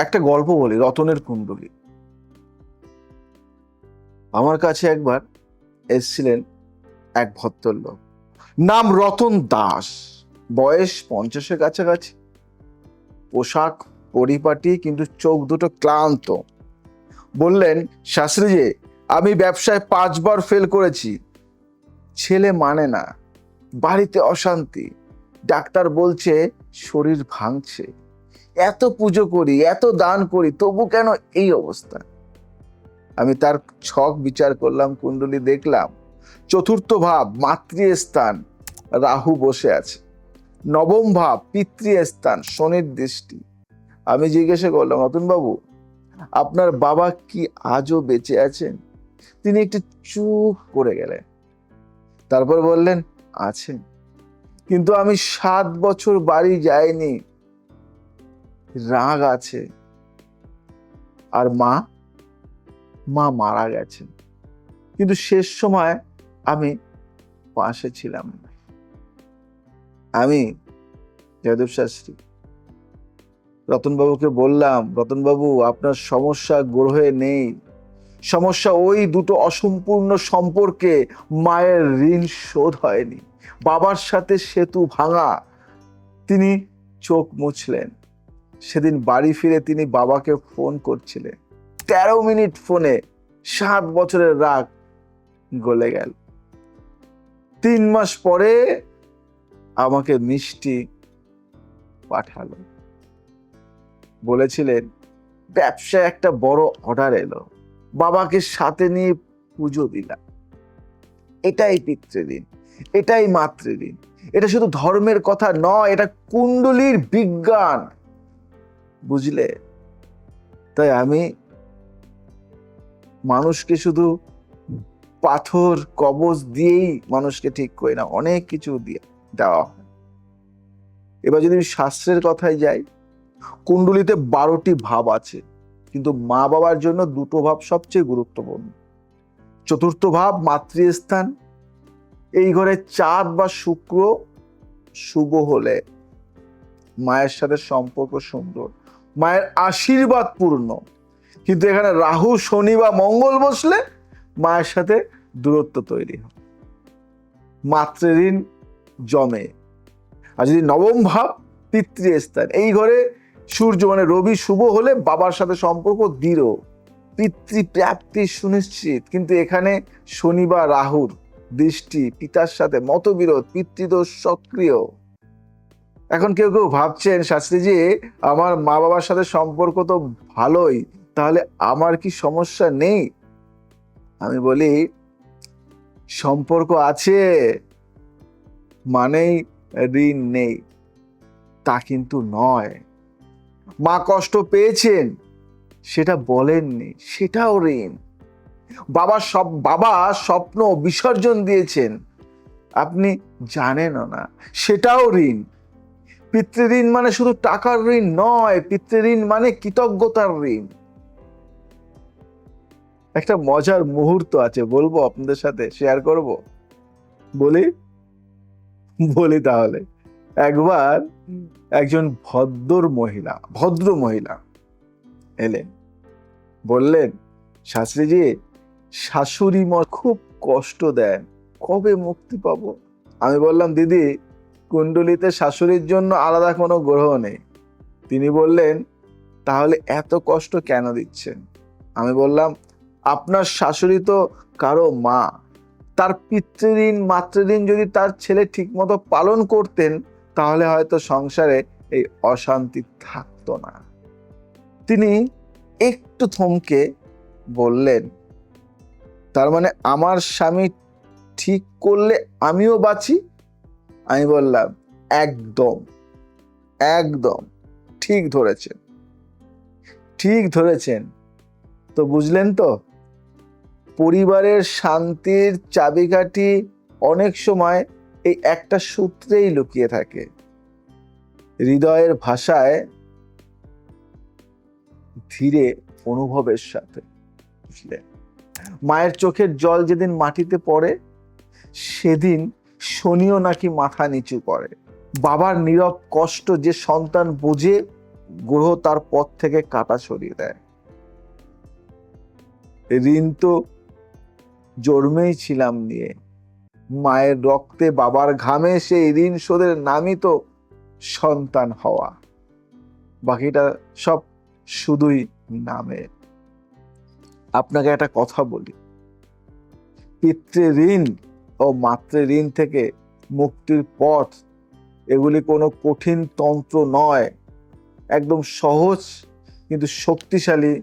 একটা গল্প বলি, রতনের কুণ্ডলী। আমার কাছে একবার এসেছিলেন এক ভদ্রলোক, নাম রতন দাস, বয়স 50-এর কাছাকাছি, পোশাক পরিপাটি, কিন্তু চোখ দুটো ক্লান্ত। বললেন, শাস্ত্রীজি, আমি ব্যবসায় 5 বার ফেল করেছি, ছেলে মানে না, বাড়িতে অশান্তি, ডাক্তার বলছে শরীর ভাঙছে, এত পুজো করি, এত দান করি, তবু কেন এই অবস্থা? আমি তার ছক বিচার করলাম, কুণ্ডলী দেখলাম, চতুর্থ ভাব মাতৃস্থান, রাহু বসে আছে। নবম ভাব পিতৃস্থান, শনির দৃষ্টি। আমি জিজ্ঞাসা করলাম, রতন বাবু, আপনার বাবা কি আজও বেঁচে আছেন? তিনি একটু চুপ করে গেলেন, তারপর বললেন, আছেন, কিন্তু আমি 7 বছর বাড়ি যাইনি, রাগ আছে। আর মা মারা গেছেন, কিন্তু শেষ সময় আমি পাশে ছিলাম না। আমি জয়দেব শাস্ত্রী রতনবাবুকে বললাম, রতনবাবু, আপনার সমস্যা গ্রহে নেই, সমস্যা ওই দুটো অসম্পূর্ণ সম্পর্কে, মায়ের ঋণ শোধ হয়নি, বাবার সাথে সেতু ভাঙা। তিনি চোখ মুছলেন। সেদিন বাড়ি ফিরে তিনি বাবাকে ফোন করছিলেন, 13 মিনিট ফোনে 7 বছরের রাগ গলে গেল। 3 মাস পরে আমাকে মিষ্টি পাঠালো, বলেছিলেন ব্যবসায় একটা বড় অর্ডার এলো, বাবাকে সাথে নিয়ে পুজো দিলাম। এটাই পিতৃঋণ, এটাই মাতৃঋণ। এটা শুধু ধর্মের কথা নয়, এটা কুণ্ডলীর বিজ্ঞান, বুঝলে? তাই আমি মানুষকে শুধু পাথর কবজ দিয়েই মানুষকে ঠিক করি না, অনেক কিছু দিয়ে দেওয়া হয়। এবার যদি আমি শাস্ত্রের কথায় যাই, কুণ্ডলিতে 12টি ভাব আছে, কিন্তু মা বাবার জন্য 2টো ভাব সবচেয়ে গুরুত্বপূর্ণ। চতুর্থ ভাব মাতৃস্থান, এই ঘরে চাঁদ বা শুক্র শুভ হলে মায়ের সাথে সম্পর্ক সুন্দর, মায়ের আশীর্বাদ পূর্ণ। কিন্তু এখানে রাহু, শনি বা মঙ্গল বসলে মায়ের সাথে দূরত্ব তৈরি হয়, মাতৃঋণ জমে। আর যদি নবম ভাব পিতৃস্থান, এই ঘরে সূর্য মানে রবি শুভ হলে বাবার সাথে সম্পর্ক দৃঢ়, পিতৃপ্রাপ্তি সুনিশ্চিত। কিন্তু এখানে শনি বা রাহুর দৃষ্টি, পিতার সাথে মতবিরোধ, পিতৃদোষ সক্রিয়। এখন কেউ কেউ ভাবছেন, শাস্ত্রীজি, আমার মা বাবার সাথে সম্পর্ক তো ভালোই, তাহলে আমার কি সমস্যা নেই? আমি বলি, সম্পর্ক আছে মানেই ঋণ নেই তা কিন্তু নয়। মা কষ্ট পেয়েছেন সেটা বলেননি, সেটাও ঋণ। বাবা স্বপ্ন বিসর্জন দিয়েছেন, আপনি জানেনও না, সেটাও ঋণ। পিতৃঋণ মানে শুধু টাকার ঋণ নয়, পিতৃঋণ মানে কৃতজ্ঞতার ঋণ। একটা মজার মুহূর্ত আছে, বলবো আপনাদের সাথে, শেয়ার করব? বলি তাহলে। একবার একজন ভদ্র মহিলা এলেন, বললেন, শাস্ত্রীজি, শাশুড়ি মা খুব কষ্ট দেন, কবে মুক্তি পাবো? আমি বললাম, দিদি, কুণ্ডলিতে শাশুড়ির জন্য আলাদা কোনো গ্রহ নেই। তিনি বললেন, তাহলে এত কষ্ট কেন দিচ্ছেন? আমি বললাম, আপনার শাশুড়ি তো কারো মা, তার পিতৃঋণ মাতৃঋণ যদি তার ছেলে ঠিকমতো পালন করতেন, তাহলে হয়তো সংসারে এই অশান্তি থাকতো না। তিনি একটু থমকে বললেন, তার মানে আমার স্বামী ঠিক করলে আমিও বাঁচি? আমি বললাম, একদম একদম ঠিক ধরেছেন। তো বুঝলেন তো, পরিবারের শান্তির চাবিকাঠি অনেক সময় এই একটা সূত্রেই লুকিয়ে থাকে, হৃদয়ের ভাষায়, ধীরে, অনুভবের সাথে। বুঝলেন? মায়ের চোখের জল যেদিন মাটিতে পড়ে, সেদিন শনিও নাকি মাথা নিচু করে। বাবার নীরব কষ্ট যে সন্তান বোঝে, গ্রহ তার পথ থেকে কাঁটা সরিয়ে দেয়। ঋণ তো জন্মেই ছিলাম নিয়ে, মায়ের রক্তে বাবার ঘামে সেই ঋণ শোধের নামই তো সন্তান হওয়া। বাকিটা সব শুধুই নামে। আপনাকে একটা কথা বলি, পিতৃ ঋণ ও মাতৃ ঋণ থেকে মুক্তির পথ এগুলি কোনো কঠিন তন্ত্র নয়, একদম সহজ কিন্তু শক্তিশালী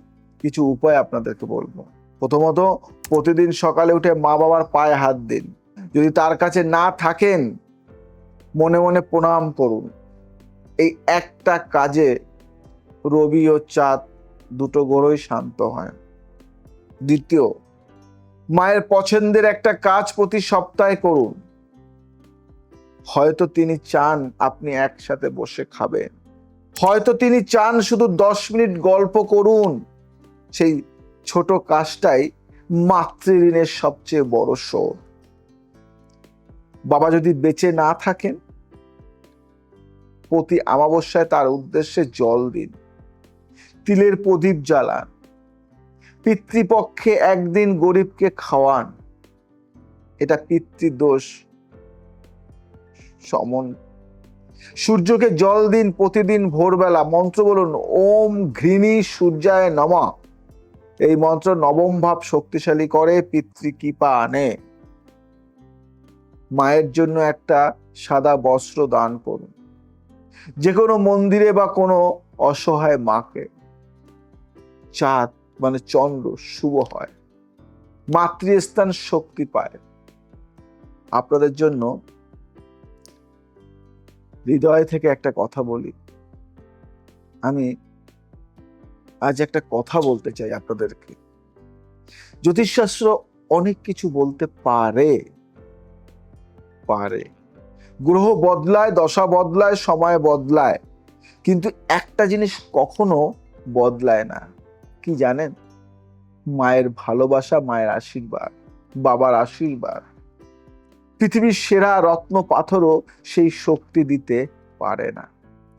কিছু উপায় আপনাদেরকে বলবো। প্রথমত, প্রতিদিন সকালে উঠে মা বাবার পায়ে হাত দিন। যদি তার কাছে না থাকেন, মনে মনে প্রণাম করুন। এই একটা কাজে রবি ও চাঁদ দুটো গ্রহই শান্ত হয়। দ্বিতীয়, মায়ের পছন্দের একটা কাজ প্রতি সপ্তাহে করুন। হয়তো তিনি চান আপনি একসাথে বসে খাবেন, হয়তো তিনি চান শুধু 10 মিনিট গল্প করুন। সেই ছোট কাজটাই মাতৃঋণের সবচেয়ে বড় শোধ। বাবা যদি বেঁচে না থাকেন, প্রতি অমাবস্যায় তার উদ্দেশ্যে জল দিন, তিলের প্রদীপ জ্বালান, পিতৃপক্ষে একদিন গরিবকে খাওয়ান। এটা পিতৃদোষ সমন। সূর্যকে জল দিন প্রতিদিন ভোরবেলা, মন্ত্র বলুন ওম ঘৃণী সূর্যায় নমঃ। এই মন্ত্র নবম ভাব শক্তিশালী করে, পিতৃকৃপা আনে। মায়ের জন্য একটা সাদা বস্ত্র দান করুন, যে কোনো মন্দিরে বা কোনো অসহায় মাকে। চাঁদ মানে চন্দ্র শুভ হয়, মাতৃস্থান শক্তি পায়। আপনাদের জন্য হৃদয় থেকে একটা কথা বলি, আমি আজ একটা কথা বলতে চাই আপনাদেরকে। জ্যোতিষশাস্ত্র অনেক কিছু বলতে পারে, গ্রহ বদলায়, দশা বদলায়, সময় বদলায়, কিন্তু একটা জিনিস কখনো বদলায় না। কি জানেন? মায়ের ভালোবাসা, মায়ের আশীর্বাদ, বাবার আশীর্বাদ। পৃথিবীর সেরা রত্ন পাথরও সেই শক্তি দিতে পারে না,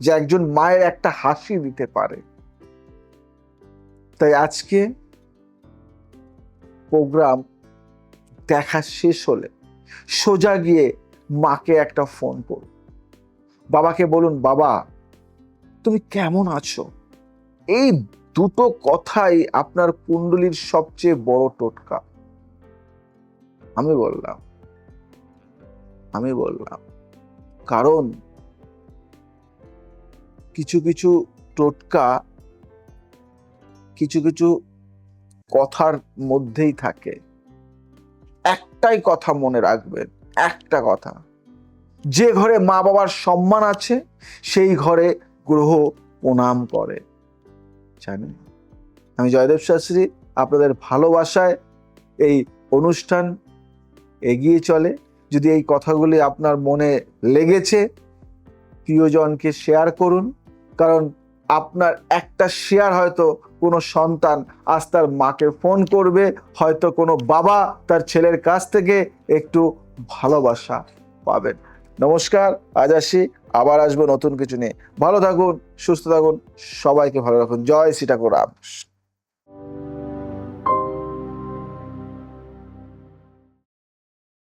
যে একজন মায়ের একটা হাসি দিতে পারে। তাই আজকে প্রোগ্রাম দেখা শেষ হলে সোজা গিয়ে মাকে একটা ফোন করুন, বাবাকে বলুন বাবা তুমি কেমন আছো। এই দুটো কথাই আপনার কুণ্ডলীর সবচেয়ে বড় টোটকা। আমি বললাম কারণ কিছু কিছু টোটকা কিছু কিছু কথার মধ্যেই থাকে। একটাই কথা মনে রাখবেন, একটা কথা, যে ঘরে মা বাবার সম্মান আছে সেই ঘরে গ্রহ প্রণাম করে। জানেন, আমি জয়দেব শাস্ত্রী, আপনাদের ভালোবাসায় এই অনুষ্ঠান এগিয়ে চলে। যদি এই কথাগুলি আপনার মনে লেগেছে, প্রিয়জনকে শেয়ার করুন, কারণ আপনার একটা শেয়ার হয়তো কোনো সন্তান আজ তার মাকে ফোন করবে, হয়তো কোনো বাবা তার ছেলের কাছ থেকে একটু ভালোবাসা পাবেন। নমস্কার, আজ আসি, আবার আসবো নতুন কিছু নিয়ে। ভালো থাকুন, সুস্থ থাকুন, সবাইকে ভালো রাখুন। জয় শ্রী ঠাকুর রাম।